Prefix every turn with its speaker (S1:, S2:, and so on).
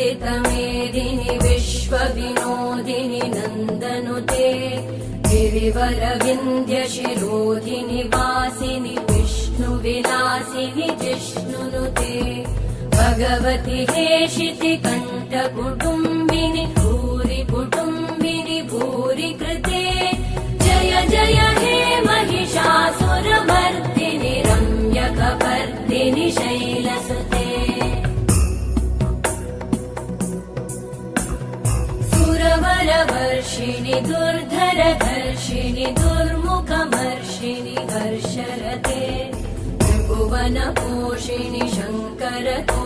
S1: अमृतमेदिनि विश्वविनोदिनि नन्दनुते गिरिवरविन्ध्यशिरोधिनि वासिनि विष्णुविलासिनि जिष्णुनुते भगवति हेशिति कण्ठकुटुम्बिनि भूरि कुटुम्बिनि भूरि कृते जय जय हे महिषासुरमर्दिनि रम्यकपर्दिनि शैलसुते सुरवरवर्षिणि दुर्धरधर्षिणि दुर्मुखमर्षिणि हर्षरते त्रिभुवनपोषिणि शङ्करतो